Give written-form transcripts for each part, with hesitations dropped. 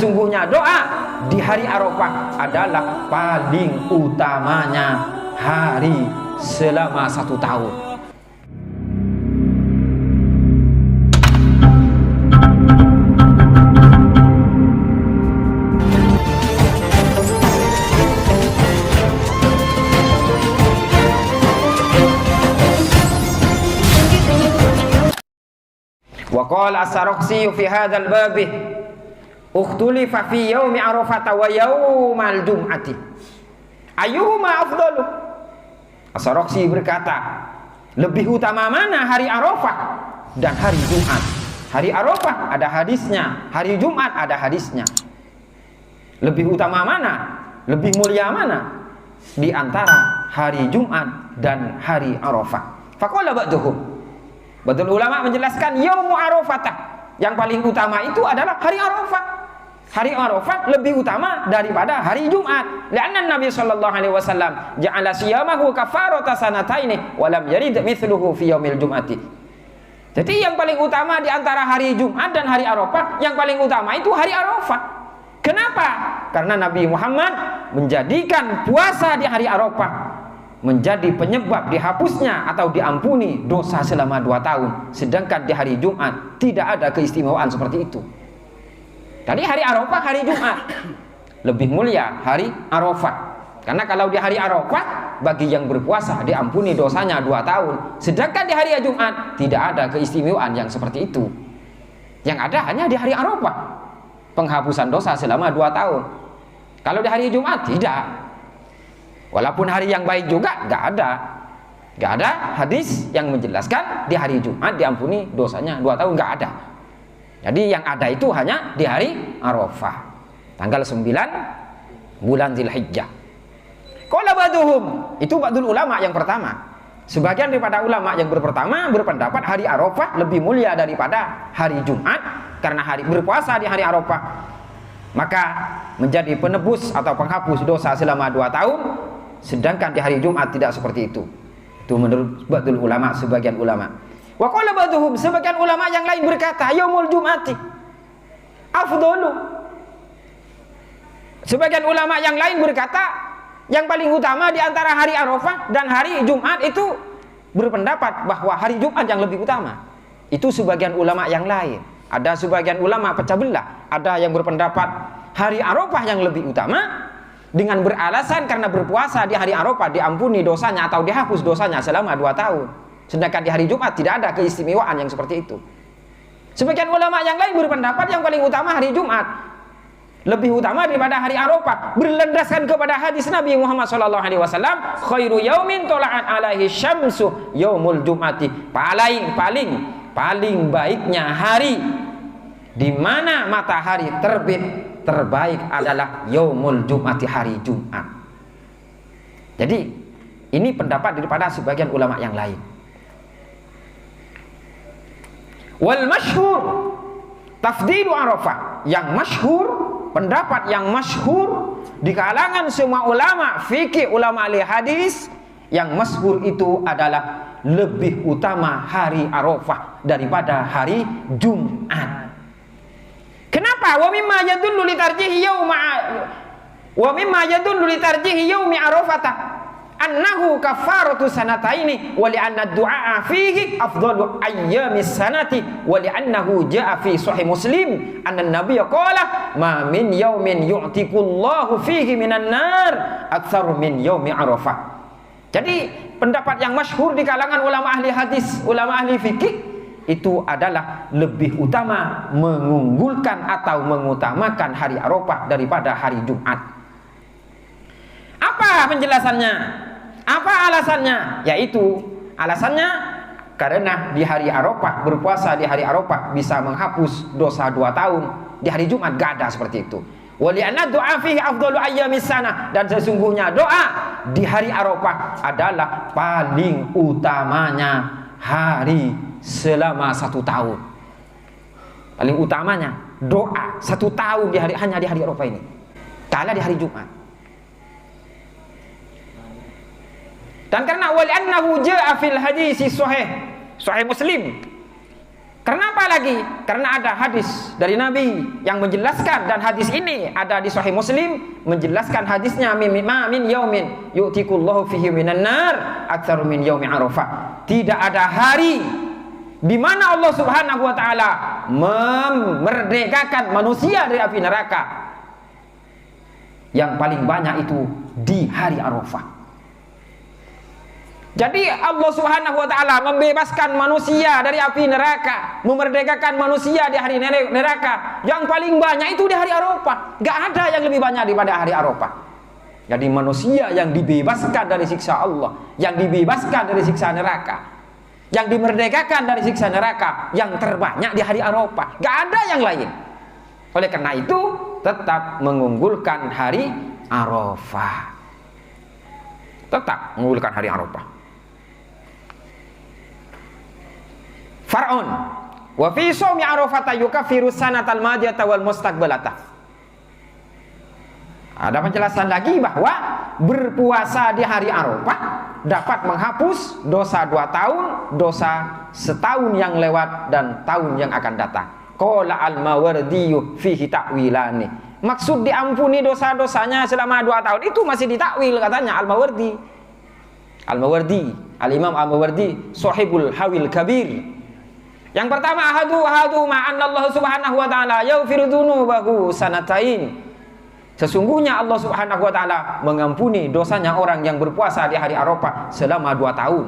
sesungguhnya doa di hari Arafah adalah paling utamanya hari selama 1 tahun. Wa qala as-Sarakhsi fi hadzal bab ukhtulifa fi yaumi Arafah wa yaumal jum'ati ayyuhuma afdalu. As-Sarakhsi berkata, lebih utama mana hari Arafah dan hari Jumat. Hari Arafah ada hadisnya, hari Jumat ada hadisnya. Lebih utama mana? Lebih mulia mana di antara hari Jumat dan hari Arafah? Faqala ba'duhum, betul ulama menjelaskan yaumu Arafatah, yang paling utama itu adalah hari Arafah. Hari Arafah lebih utama daripada hari Jumat. Li'anna Nabi sallallahu alaihi wasallam ja'ala siyamahu kafarata sanataini wa lam yarid mithluhu fi yaumil jum'ati. Jadi yang paling utama di antara hari Jumat dan hari Arafah, yang paling utama itu hari Arafah. Kenapa? Karena Nabi Muhammad menjadikan puasa di hari Arafah menjadi penyebab dihapusnya atau diampuni dosa selama 2 tahun. Sedangkan di hari Jumat tidak ada keistimewaan seperti itu. Tadi hari Arafah, hari Jumat lebih mulia hari Arafah. Karena kalau di hari Arafah bagi yang berpuasa diampuni dosanya 2 tahun. Sedangkan di hari Jumat tidak ada keistimewaan yang seperti itu. Yang ada hanya di hari Arafah penghapusan dosa selama 2 tahun. Kalau di hari Jumat tidak. Walaupun hari yang baik juga nggak ada hadis yang menjelaskan di hari Jumat diampuni dosanya 2 tahun, nggak ada. Jadi yang ada itu hanya di hari Arafah, tanggal 9 bulan Dzulhijjah. Qala ba'duhum, itu ba'dul ulama yang pertama. Sebagian daripada ulama yang berpendapat hari Arafah lebih mulia daripada hari Jumat karena hari berpuasa di hari Arafah maka menjadi penebus atau penghapus dosa selama 2 tahun. Sedangkan di hari Jumat tidak seperti itu. Itu menurut ba'dul ulama, sebagian ulama. Wa qala ba'duhum, sebagian ulama yang lain berkata, yaumul jum'ati afdalu. Sebagian ulama yang lain berkata, yang paling utama di antara hari Arafah dan hari Jumat itu berpendapat bahwa hari Jumat yang lebih utama. Itu sebagian ulama yang lain. Ada sebagian ulama pecah belah. Ada yang berpendapat hari Arafah yang lebih utama dengan beralasan karena berpuasa di hari Arafah diampuni dosanya atau dihapus dosanya selama 2 tahun. Sedangkan di hari Jumat tidak ada keistimewaan yang seperti itu. Sebagian ulama yang lain berpendapat yang paling utama hari Jumat lebih utama daripada hari Arafah, berlandaskan kepada hadis Nabi Muhammad SAW, khairu yaumin tola'at alaihi syamsu yaumul jum'ati. Paling baiknya hari di mana matahari terbit terbaik adalah yaumul jum'ati, hari Jumat. Jadi ini pendapat daripada sebagian ulama yang lain. Wal masyhur tafdilu Arafah, yang masyhur, pendapat yang masyhur di kalangan semua ulama fikih, ulama ahli hadis, yang masyhur itu adalah lebih utama hari Arafah daripada hari Jumat. Kenapa? Wa mimma yadullu li tarjihi yaumi Arafah annahu kafaratu sanataini wa li anna ad-du'a fihi afdalu ayyamis sanati wa li annahu jaa fi sahih Muslim anna an-nabiy qala ma min yaumin yu'tiqullahu fihi minan nar aktsaru min yaumi Arafah. Jadi pendapat yang masyhur di kalangan ulama ahli hadis, ulama ahli fikih itu adalah lebih utama, mengunggulkan atau mengutamakan hari Arafah daripada hari Jumat. Apa penjelasannya? Apa alasannya? Yaitu alasannya karena di hari Arafah, berpuasa di hari Arafah bisa menghapus dosa 2 tahun. Di hari Jumat gak ada seperti itu. Wali anna du'a fihi afdalu ayyamis sanah, dan sesungguhnya doa di hari Arafah adalah paling utamanya hari selama 1 tahun. Paling utamanya doa 1 tahun di hari, hanya di hari Arafah ini. Kalah di hari Jumat. Dan karena wali annahu jaa fil hadis sahih Muslim Karena apa lagi? Karena ada hadis dari Nabi yang menjelaskan, dan hadis ini ada di Sahih Muslim menjelaskan hadisnya, min yaumin yu'tikullahu fihi minan nar aktsaru min yaumi Arafah. Tidak ada hari di mana Allah Subhanahu wa taala memerdekakan manusia dari api neraka yang paling banyak itu di hari Arafah. Jadi Allah Subhanahu wa taala membebaskan manusia dari api neraka, memerdekakan manusia di hari neraka yang paling banyak itu di hari Arafah. Gak ada yang lebih banyak daripada hari Arafah. Jadi manusia yang dibebaskan dari siksa Allah, yang dibebaskan dari siksa neraka, yang dimerdekakan dari siksa neraka, yang terbanyak di hari Arafah. Gak ada yang lain. Oleh karena itu tetap mengunggulkan hari Arafah. Tetap mengunggulkan hari Arafah. Far'un wa fi shaumi Arafah yukaffiru sanatal madiyata wal mustaqbalata. Ada penjelasan lagi bahwa berpuasa di hari Arafah dapat menghapus dosa 2 tahun, dosa setahun yang lewat dan tahun yang akan datang. Qala al-Mawardi fihi ta'wilani. Maksud diampuni dosa-dosanya selama 2 tahun itu masih ditakwil katanya Al-Mawardi. Al-Imam Al-Mawardi Sahibul Hawil Kabir. Yang pertama, ahadu ma'anna Allah Subhanahu wa taala yaghfiru dzunubahu sanatain. Sesungguhnya Allah Subhanahu wa taala mengampuni dosanya orang yang berpuasa di hari Arafah selama 2 tahun.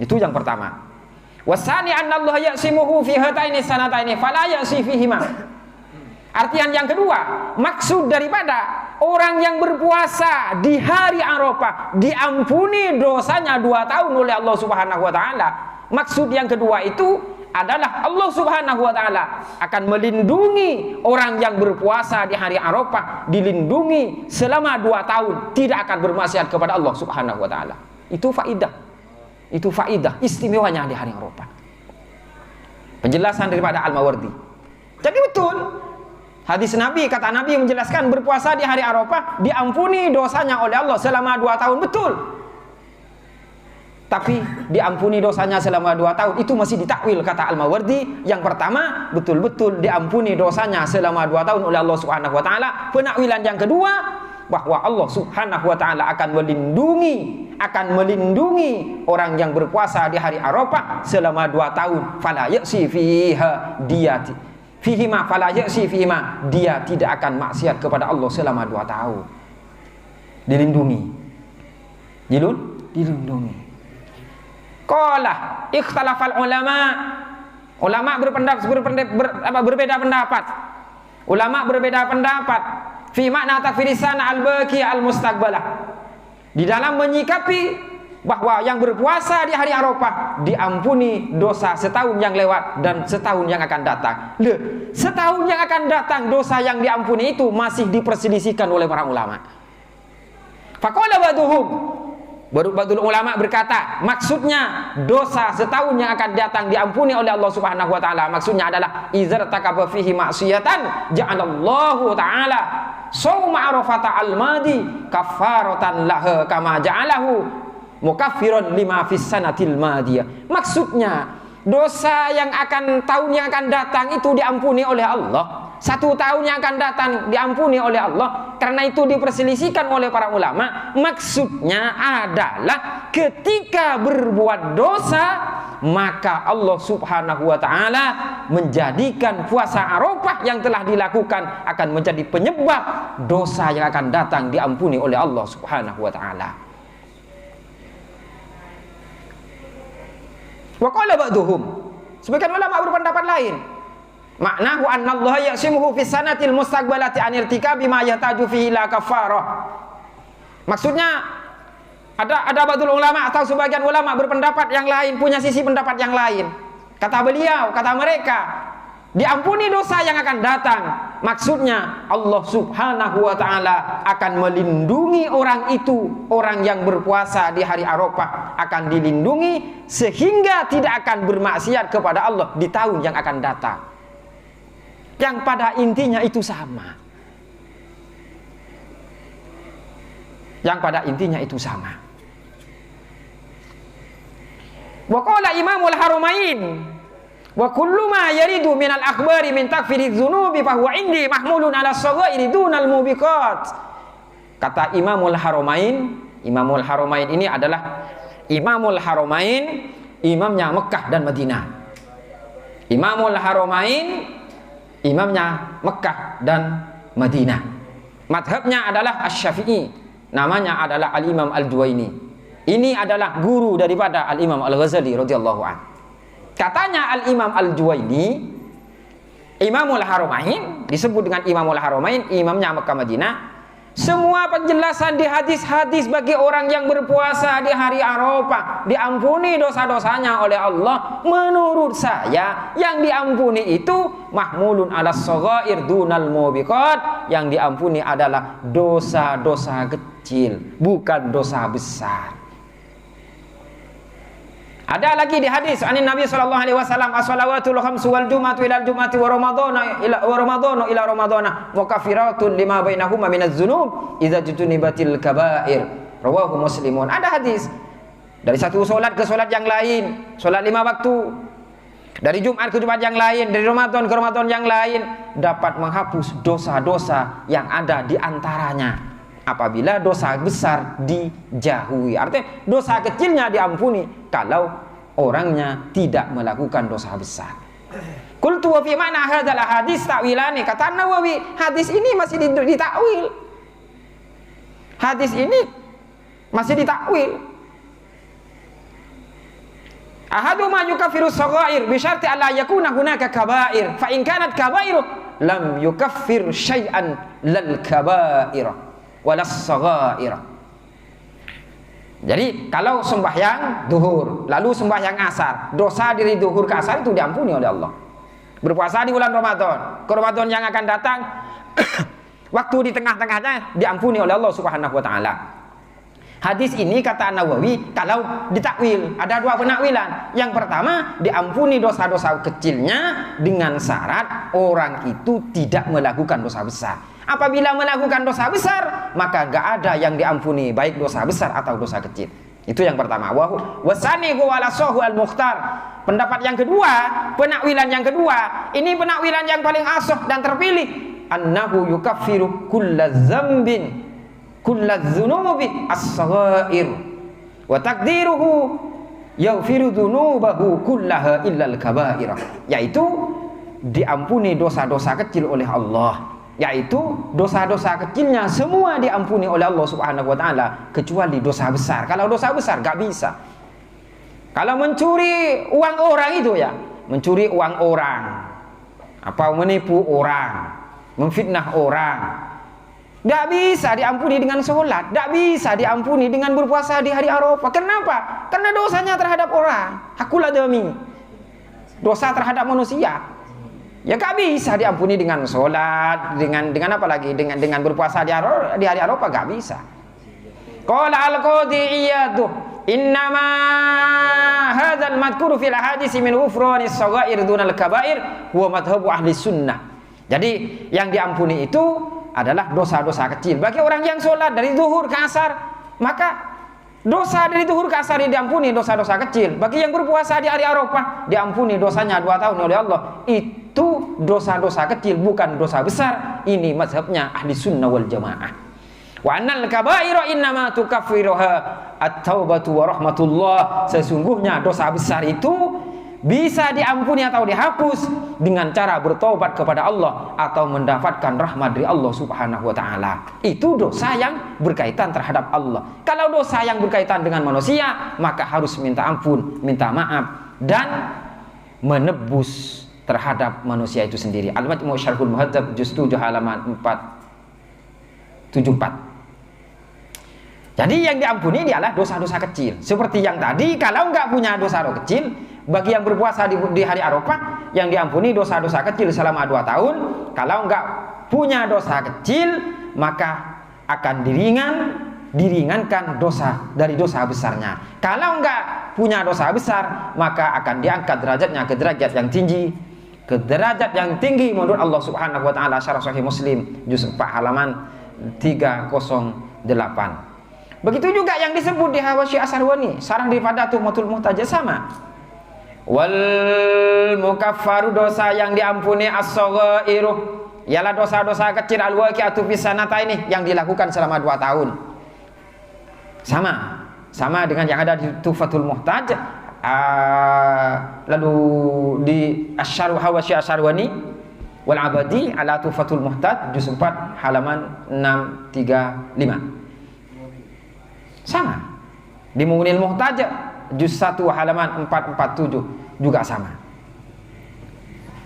Itu yang pertama. Wasani anna Allah ya'simuhu fi hataini sanataini fala ya'si fihima. Artian yang kedua, maksud daripada orang yang berpuasa di hari Arafah diampuni dosanya 2 tahun oleh Allah Subhanahu wa taala. Maksud yang kedua itu adalah Allah Subhanahu wa taala akan melindungi orang yang berpuasa di hari Arafah, dilindungi selama 2 tahun, tidak akan bermaksiat kepada Allah Subhanahu wa taala. Itu faidah. Itu faidah istimewanya di hari Arafah. Penjelasan daripada Al-Mawardi. Jadi betul. Hadis Nabi, kata Nabi menjelaskan berpuasa di hari Arafah diampuni dosanya oleh Allah selama 2 tahun, betul. Tapi diampuni dosanya selama 2 tahun itu masih ditakwil kata Al-Mawardi. Yang pertama, betul-betul diampuni dosanya selama 2 tahun oleh Allah Subhanahu wa taala. Penakwilan yang kedua, bahwa Allah Subhanahu wa taala akan melindungi orang yang berpuasa di hari Arafah selama 2 tahun. Fala ya'si fiha diyati. Fihima fala ya'si fihima, dia tidak akan maksiat kepada Allah selama 2 tahun. Dilindungi. Dilindungi. Qala ikhtalafal ulama. Ulama berbeda pendapat. Ulama berbeda pendapat fi makna takfirisan al-baqi al-mustaqbalah. Di dalam menyikapi bahwa yang berpuasa di hari Arafah diampuni dosa setahun yang lewat dan setahun yang akan datang. Setahun yang akan datang dosa yang diampuni itu masih diperselisihkan oleh para ulama. Faqala ba'dul ulama berkata, maksudnya dosa setahun yang akan datang diampuni oleh Allah Subhanahu wa taala, maksudnya adalah izar takaba fihi ma'siyatan ja'alallahu ta'ala shauma Arafata al-madi kafaratan lahu kama ja'alahu mukaffiran lima fis sanatil madiyah. Maksudnya dosa yang akan tahun yang akan datang itu diampuni oleh Allah. 1 tahun yang akan datang diampuni oleh Allah. Karena itu diperselisihkan oleh para ulama. Maksudnya adalah ketika berbuat dosa, maka Allah Subhanahu wa ta'ala menjadikan puasa Arafah yang telah dilakukan akan menjadi penyebab dosa yang akan datang diampuni oleh Allah Subhanahu wa ta'ala. Wa qala ba'duhum, sebagian ulama berpendapat lain, maknahu anna Allah ya'simuhu fi sanatil mustaqbalati an irtikabi ma yahtaju fihi la kafarah. Maksudnya ada ba'dul ulama atau sebagian ulama berpendapat yang lain, punya sisi pendapat yang lain. Kata beliau, kata mereka, diampuni dosa yang akan datang. Maksudnya Allah Subhanahu wa ta'ala akan melindungi orang itu, orang yang berpuasa di hari Arafah akan dilindungi sehingga tidak akan bermaksiat kepada Allah di tahun yang akan datang. Yang pada intinya itu sama. Yang pada intinya itu sama. Wa qala Imamul Haramain Wa kullu ma yaridu minal akhbari min takfiriz dzunubi fa huwa indi mahmulun ala shaghairi dunal mubiqat. Kata Imamul Haramain, Imamul Haramain ini adalah Imamul Haramain, imamnya Mekah dan Madinah. Imamul Haramain, imamnya Mekah dan Madinah. Madhabnya adalah Asy-Syafi'i, namanya adalah Al-Imam Al-Juwaini. Ini adalah guru daripada Al-Imam Al-Ghazali radhiyallahu anhu. Katanya Al-Imam Al-Juwaini, Imamul Haramain, disebut dengan Imamul Haramain, imamnya Mekah Madinah. Semua penjelasan di hadis-hadis bagi orang yang berpuasa di hari Arafah diampuni dosa-dosanya oleh Allah. Menurut saya yang diampuni itu mahmulun ala shaghair dunal mubiqat, yang diampuni adalah dosa-dosa kecil, bukan dosa besar. Ada lagi di hadis anin Nabi sallallahu alaihi wasallam, as-salawatul khamsu wal jumu'atu ila al-jumu'ati wa ramadhana ila ramadhana wa kafiratun lima bainahuma minaz dzunub idza jutunibatil kaba'ir. Rawahu Muslimun. Ada hadis dari satu solat ke solat yang lain, solat 5 waktu, dari Jumat ke Jumat yang lain, dari Ramadan ke Ramadan yang lain, dapat menghapus dosa-dosa yang ada di antaranya apabila dosa besar dijauhi. Artinya dosa kecilnya diampuni kalau orangnya tidak melakukan dosa besar. Qultu wa fi ma'na hadzal hadis ta'wilani. Kata Nawawi, hadis ini masih ditakwil. Hadis ini masih ditakwil. Ahaduma yukaffiru shaghair bi syarti alla yakuna hunaka kaba'ir. Fa in kanat kaba'ir lam yukaffir syai'an lal kaba'ir walas shaghair. Jadi kalau sembahyang duhur lalu sembahyang asar, dosa dari duhur ke asar itu diampuni oleh Allah. Berpuasa di bulan Ramadan, ke Ramadan yang akan datang waktu di tengah-tengahnya diampuni oleh Allah Subhanahu wa taala. Hadis ini kata Nawawi kalau ditakwil ada 2 penakwilan. Yang pertama, diampuni dosa-dosa kecilnya dengan syarat orang itu tidak melakukan dosa besar. Apabila melakukan dosa besar, maka gak ada yang diampuni, baik dosa besar atau dosa kecil. Itu yang pertama. Wasani wala sahu al-mukhtar. Pendapat yang kedua, penakwilan yang kedua, ini penakwilan yang paling asah dan terpilih. Annahu yukaffiru kullaz dzambin kullaz dzunubi as-saghair wa taqdiruhu yaghfiru dzunubahu kullaha illa al-kaba'ir. Yaitu diampuni dosa-dosa kecil oleh Allah, yaitu dosa-dosa kecilnya semua diampuni oleh Allah Subhanahu wa taala kecuali dosa besar. Kalau dosa besar gak bisa. Kalau mencuri uang orang itu ya, mencuri uang orang, apa menipu orang, memfitnah orang, gak bisa diampuni dengan sholat, gak bisa diampuni dengan berpuasa di hari Arafah. Kenapa? Karena dosanya terhadap orang, hakul adami, dosa terhadap manusia. Ya gak bisa diampuni dengan sholat, dengan apa lagi, dengan berpuasa di hari Arafah gak bisa. Qala al-qadhi Iyadu, innama hadzal madhkuru fil hadisi min ghufranis shaghair dunal kaba'ir huwa madhhabu ahli sunnah. Jadi yang diampuni itu adalah dosa-dosa kecil. Bagi orang yang sholat dari zuhur ke asar, maka dosa dari zuhur ke asar diampuni, dosa-dosa kecil. Bagi yang berpuasa di hari Arafah, diampuni dosanya 2 tahun oleh Allah. Itu dosa-dosa kecil, bukan dosa besar. Ini mazhabnya ahli sunnah wal jamaah. Wa annal kaba'ira innama tukaffiruha at-taubatu wa rahmatullah. Sesungguhnya dosa besar itu bisa diampuni atau dihapus dengan cara bertobat kepada Allah atau mendapatkan rahmat dari Allah Subhanahu wa taala. Itu dosa yang berkaitan terhadap Allah. Kalau dosa yang berkaitan dengan manusia, maka harus minta ampun, minta maaf dan menebus terhadap manusia itu sendiri. Al-Majmu' Syarhul Muhadzab juz 7 halaman 474. Jadi yang diampuni adalah dosa-dosa kecil. Seperti yang tadi, kalau nggak punya dosa kecil, bagi yang berpuasa di hari Arafah, yang diampuni dosa-dosa kecil selama 2 tahun. Kalau nggak punya dosa kecil, maka akan diringankan dosa dari dosa besarnya. Kalau nggak punya dosa besar, maka akan diangkat derajatnya ke derajat yang tinggi, ke derajat yang tinggi menurut Allah Subhanahu wa taala. Syarah Sahih Muslim juz 4 halaman 308. Begitu juga yang disebut di Hawashi Asharwani, sarang daripada Tuhmatul Muhtajah sama. Wal mukaffaru, dosa yang diampuni, as-saghairu, ialah dosa-dosa kecil, al-waqi'atu fis sanataini, yang dilakukan selama 2 tahun. Sama dengan yang ada di Tuhfatul Muhtaj, lalu di Asy-Syarh Hawashi Asy-Syarwani wal Abadi ala Tuhfatul Muhtaj juz 4 halaman 635. Sama. Di Mughniul Muhtaj juz 1 halaman 447 juga sama.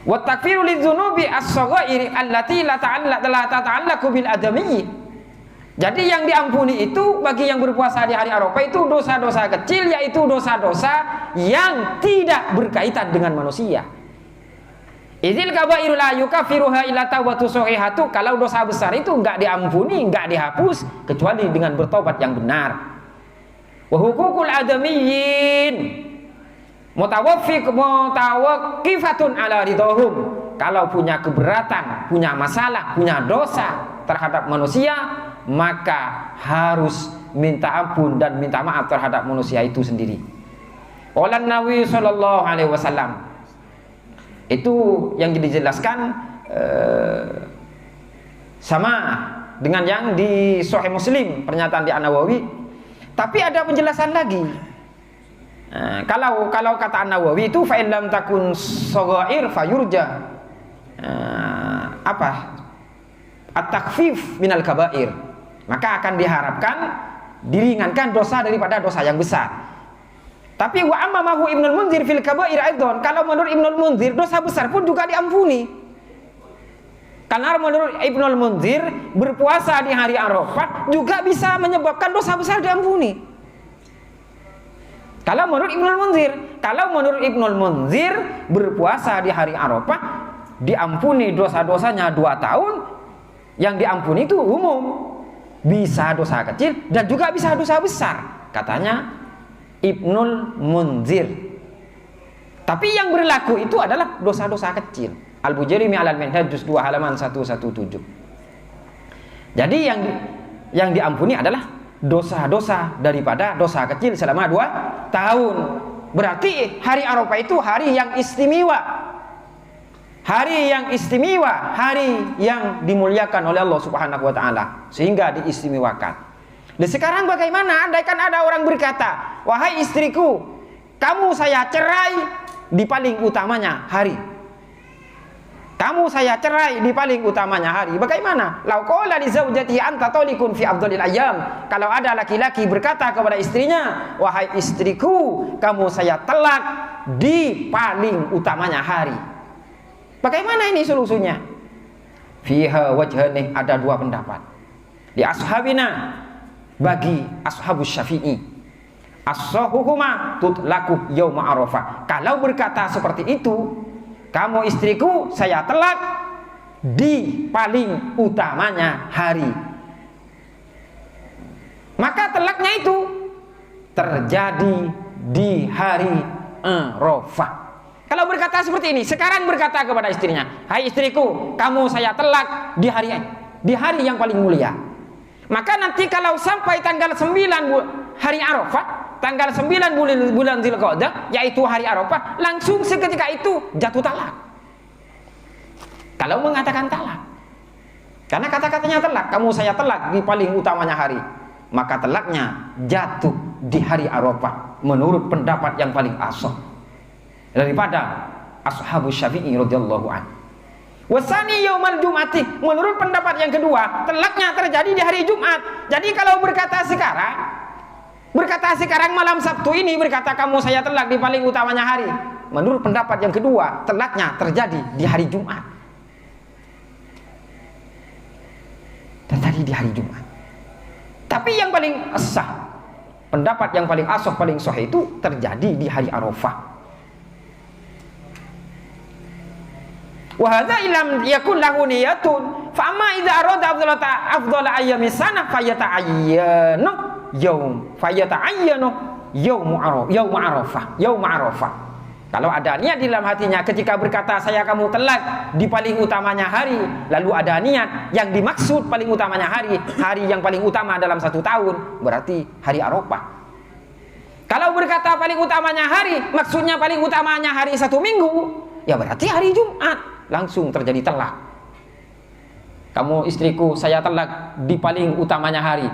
Wa takfiru lidzunubi as-saghairi allati la tata'allaqu bil adamiyyi. Jadi yang diampuni itu bagi yang berpuasa di hari Arafah itu dosa-dosa kecil, yaitu dosa-dosa yang tidak berkaitan dengan manusia. Idzil kabairu la yukaffiruha illa taubatu shahihatu. Kalau dosa besar itu enggak diampuni, enggak dihapus kecuali dengan bertobat yang benar. Wa huququl adamiyyin mutawaqqifatun ala ridhahum. Kalau punya keberatan, punya masalah, punya dosa terhadap manusia, maka harus minta ampun dan minta maaf terhadap manusia itu sendiri. Qala Nabi sallallahu alaihi wasallam, itu yang dijelaskan sama dengan yang di Sahih Muslim, pernyataan di An-Nawawi. Tapi ada penjelasan lagi. Kalau kata An-Nawawi itu fa in lam takun saghair fayurja at-takhfif minal kabair, maka akan diharapkan diringankan dosa daripada dosa yang besar. Tapi wa amma mahu Ibnul Munzir fil kabair aidan, kalau menurut Ibnul Munzir dosa besar pun juga diampuni. Karena menurut Ibnul Munzir berpuasa di hari Arafah juga bisa menyebabkan dosa besar diampuni. Kalau menurut Ibnul Munzir berpuasa di hari Arafah diampuni dosa-dosanya 2 tahun. Yang diampuni itu umum, bisa dosa kecil dan juga bisa dosa besar, katanya Ibnul Munzir. Tapi yang berlaku itu adalah dosa-dosa kecil. Al-Bujairimi al-Minhaj juz 2 halaman 117. Jadi yang diampuni adalah dosa-dosa daripada dosa kecil selama 2 tahun. Berarti hari Arafah itu hari yang istimewa. Hari yang istimewa, hari yang dimuliakan oleh Allah Subhanahu wa taala, sehingga diistimewakan. Dan sekarang bagaimana andaikan ada orang berkata, "Wahai istriku, kamu saya cerai di paling utamanya hari." Kamu saya cerai di paling utamanya hari. Bagaimana? Lau qala li zaujatihi anta talikun fi afdhalil ayyam. Kalau ada laki-laki berkata kepada istrinya, "Wahai istriku, kamu saya talak di paling utamanya hari." Bagaimana ini solusinya? Fiha wajhani, ada 2 pendapat. Di ashabina, bagi ashabus Syafi'i, as-sahuhuma tutlaku yauma Arafah. Kalau berkata seperti itu, kamu istriku saya talak di paling utamanya hari, maka talaknya itu terjadi di hari Arafah. Kalau berkata seperti ini, sekarang berkata kepada istrinya, "Hai istriku, kamu saya talak di hari yang paling mulia." Maka nanti kalau sampai tanggal 9 hari Arafah, tanggal 9 bulan Dzulqa'dah, yaitu hari Arafah, langsung seketika itu jatuh talak. Kalau mengatakan talak, karena kata-katanya talak, kamu saya talak di paling utamanya hari, maka talaknya jatuh di hari Arafah menurut pendapat yang paling ashah daripada ashabus Syafi'i radhiyallahu anhu. Wasani yaumal jum'ati, menurut pendapat yang kedua, talaknya terjadi di hari Jumat. Jadi kalau berkata sekarang malam Sabtu ini berkata kamu saya talak di paling utamanya hari, menurut pendapat yang kedua, talaknya terjadi di hari Jumat. Terjadi di hari Jumat. Tapi yang paling sah, pendapat yang paling ashah, paling sahih itu terjadi di hari Arafah. Wa hadza illam yakun lahu niyatun fa amma idza arada afdhala ayyamis sanah fayata'ayyanu yaum Arafah. Kalau ada niat di dalam hatinya ketika berkata saya kamu talak di paling utamanya hari, lalu ada niat yang dimaksud paling utamanya hari yang paling utama dalam 1 tahun, berarti hari Arafah. Kalau berkata paling utamanya hari, maksudnya paling utamanya hari 1 minggu, ya berarti hari Jumat. Langsung terjadi talak. Kamu istriku, saya talak di paling utamanya hari.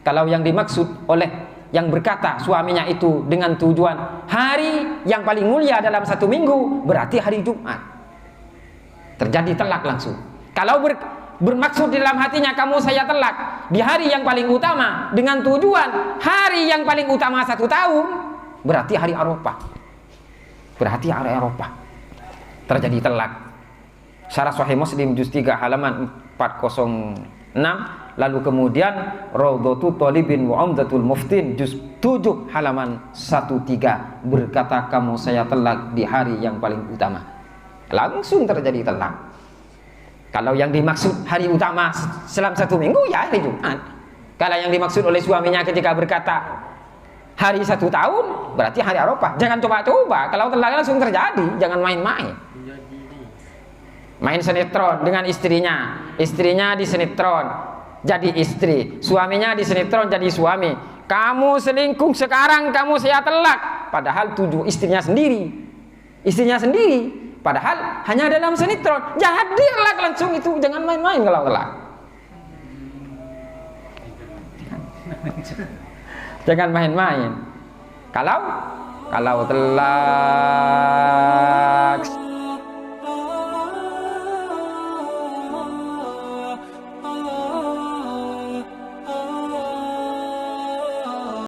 Kalau yang dimaksud oleh yang berkata suaminya itu dengan tujuan hari yang paling mulia dalam 1 minggu, berarti hari Jumat. Terjadi talak langsung. Kalau bermaksud dalam hatinya kamu saya talak di hari yang paling utama dengan tujuan hari yang paling utama 1 tahun, berarti hari Arafah. Berarti hari Arafah. Terjadi talak. Syarah Sahih Muslim juz 3 halaman 406, lalu kemudian Raudhatu Thalibin wa Umdatul Muftin juz 7 halaman 13 berkata kamu saya talak di hari yang paling utama. Langsung terjadi talak. Kalau yang dimaksud hari utama selama 1 minggu, ya hari Jumat. Kalau yang dimaksud oleh suaminya ketika berkata hari 1 tahun, berarti hari Arafah. Jangan coba-coba, kalau talak langsung terjadi, jangan main-main. Main sinetron dengan istrinya, istrinya di sinetron jadi istri, suaminya di sinetron jadi suami. Kamu selingkuh sekarang, kamu saya talak, padahal tujuh istrinya sendiri, padahal hanya dalam sinetron. Jadi talak langsung itu, jangan main-main kalau talak. Jangan main-main. Kalau talak